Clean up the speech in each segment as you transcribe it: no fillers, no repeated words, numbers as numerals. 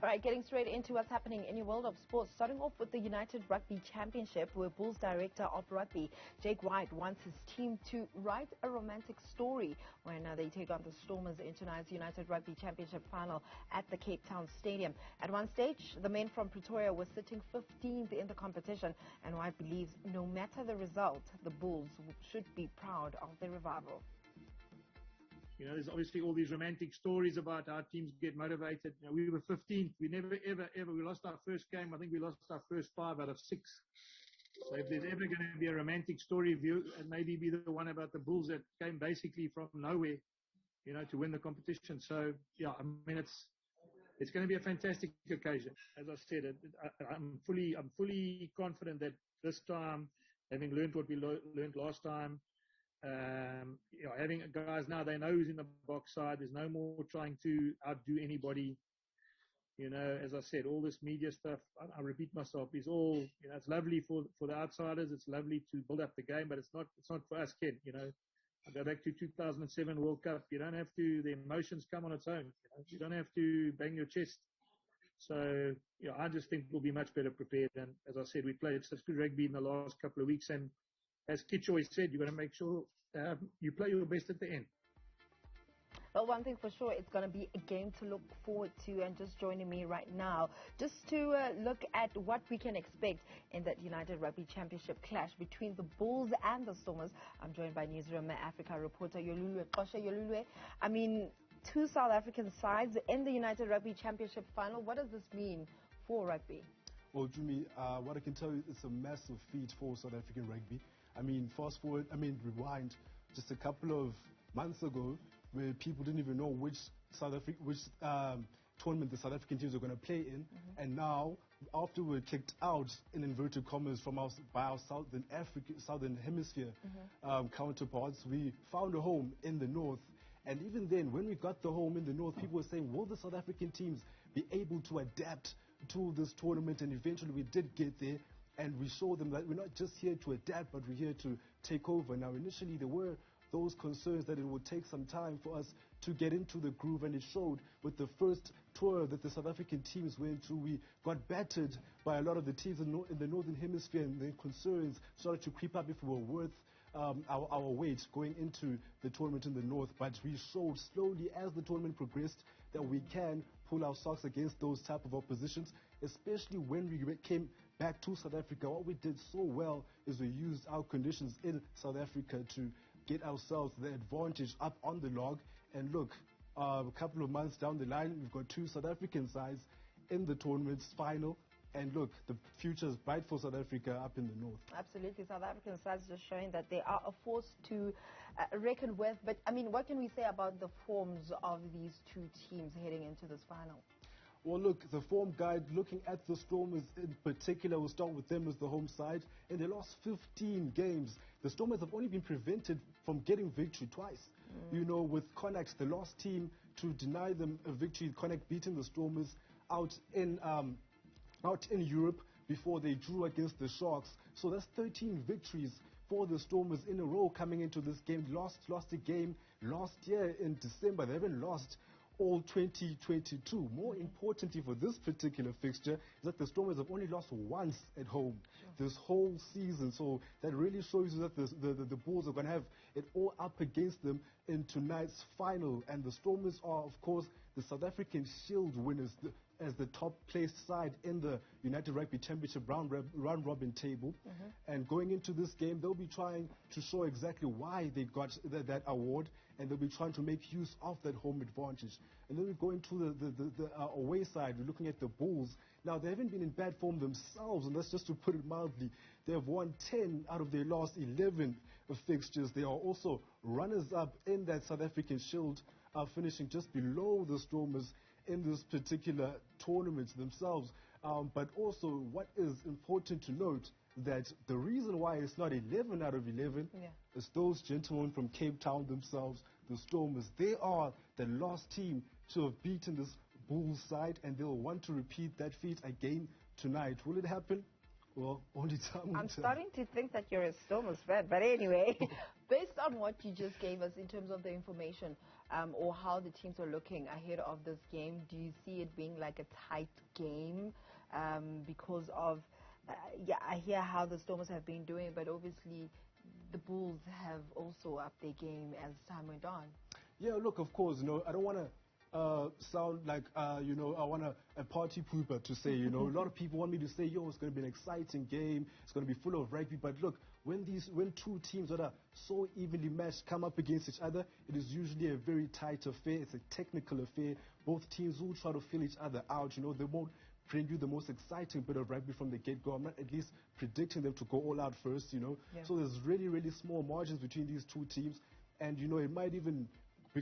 All right, getting straight into what's happening in your world of sports. Starting off with the United Rugby Championship, where Bulls Director of Rugby, Jake White, wants his team to write a romantic story when they take on the Stormers in tonight's United Rugby Championship final at the Cape Town Stadium. At one stage, the men from Pretoria were sitting 15th in the competition, and White believes no matter the result, the Bulls should be proud of their revival. You know, there's obviously all these romantic stories about how teams get motivated. You know, we were 15th. We never, ever, we lost our first game. I think we lost our first 5 out of 6. So if there's ever going to be a romantic story view, it maybe be the one about the Bulls that came basically from nowhere, you know, to win the competition. So, yeah, I mean, it's going to be a fantastic occasion. As I said, I'm fully confident that this time, having learned what we learned last time, you know, having guys now, they know who's in the box side. There's no more trying to outdo anybody. You know, as I said, all this media stuff, I repeat myself, is all, you know, it's lovely for the outsiders. It's lovely to build up the game, but it's not for us, Ken. You know, I go back to 2007 World Cup. You don't have to, the emotions come on its own. You know? You don't have to bang your chest. So, you know, I just think we'll be much better prepared. And as I said, we played such good rugby in the last couple of weeks, and as Kitch always said, you've got to make sure you play your best at the end. Well, one thing for sure, it's going to be a game to look forward to. And just joining me right now, just to look at what we can expect in that United Rugby Championship clash between the Bulls and the Stormers, I'm joined by Newzroom Afrika reporter Yolulwe Qoshe. Yolulwe, I mean, 2 South African sides in the United Rugby Championship final. What does this mean for rugby? Well, Jimmy, what I can tell you, it's a massive feat for South African rugby. I mean, rewind just a couple of months ago, where people didn't even know which tournament the South African teams were going to play in. And now, after we were kicked out, in inverted commas, by our Southern Hemisphere counterparts, we found a home in the North. And even then, when we got the home in the North, people were saying, will the South African teams be able to adapt to this tournament? And eventually we did get there. And we showed them that we're not just here to adapt, but we're here to take over. Now, initially, there were those concerns that it would take some time for us to get into the groove, and it showed with the first tour that the South African teams went through. We got battered by a lot of the teams in the Northern Hemisphere, and the concerns started to creep up if we were worth our weight going into the tournament in the North. But we showed slowly as the tournament progressed that we can pull our socks against those type of oppositions, especially when we came back to South Africa. What we did so well is we used our conditions in South Africa to get ourselves the advantage up on the log. And look, a couple of months down the line, we've got 2 South African sides in the tournament's final. And look, the future is bright for South Africa up in the North. Absolutely. South African sides just showing that they are a force to reckon with. But, I mean, what can we say about the forms of these 2 teams heading into this final? Well, look, the form guide, looking at the Stormers in particular, we'll start with them as the home side. In the last 15 games, the Stormers have only been prevented from getting victory twice. You know, with Connacht, the last team to deny them a victory, Connacht beating the Stormers out in Europe before they drew against the Sharks. So that's 13 victories for the Stormers in a row coming into this game. Lost a game last year in December. They haven't lost all 2022. More importantly for this particular fixture is that the Stormers have only lost once at home this whole season. So that really shows you that the Bulls are going to have it all up against them in tonight's final. And the Stormers are, of course, the South African Shield winners, as the top placed side in the United Rugby Championship round robin table. And going into this game, they'll be trying to show exactly why they got that award, and they'll be trying to make use of that home advantage. And then we go into the away side. We're looking at the Bulls. Now, they haven't been in bad form themselves, and that's just to put it mildly. They have won 10 out of their last 11 fixtures. They are also runners-up in that South African Shield, finishing just below the Stormers in this particular tournament themselves. But also, what is important to note, that the reason why it's not 11 out of 11 is those gentlemen from Cape Town themselves, the Stormers. They are the last team to have beaten this Bulls side, and they'll want to repeat that feat again tonight. Will it happen? Well, only time will I'm tell. starting to think that you're a Stormers fan, but anyway, based on what you just gave us in terms of the information or how the teams are looking ahead of this game, do you see it being like a tight game because of, I hear how the Stormers have been doing, but obviously the Bulls have also upped their game as time went on. Yeah, look, of course, I don't want to sound like, I want a party pooper to say, a lot of people want me to say, it's going to be an exciting game, it's going to be full of rugby, but look, when two teams that are so evenly matched come up against each other, it is usually a very tight affair, it's a technical affair, both teams will try to fill each other out, they won't bring you the most exciting bit of rugby from the get-go. I'm not at least predicting them to go all out first, Yeah. So there's really, really small margins between these two teams, and, it might even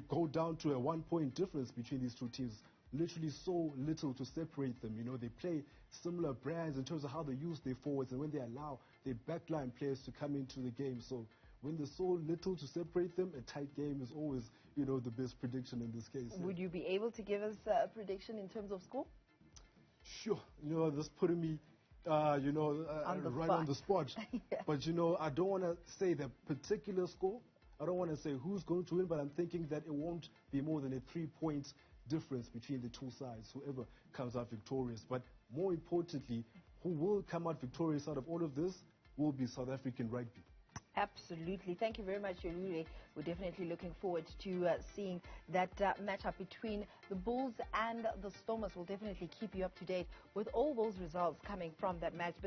go down to a 1-point difference between these two teams. Literally so little to separate them. They play similar brands in terms of how they use their forwards and when they allow their backline players to come into the game. So when there's so little to separate them, a tight game is always, the best prediction in this case. Would you be able to give us a prediction in terms of score? Sure. This putting me, right on the spot. Yeah. But, I don't want to say the particular score. I don't want to say who's going to win, but I'm thinking that it won't be more than a 3-point difference between the two sides, whoever comes out victorious. But more importantly, who will come out victorious out of all of this will be South African rugby. Absolutely. Thank you very much, Yolulwe. We're definitely looking forward to seeing that matchup between the Bulls and the Stormers. We'll definitely keep you up to date with all those results coming from that match.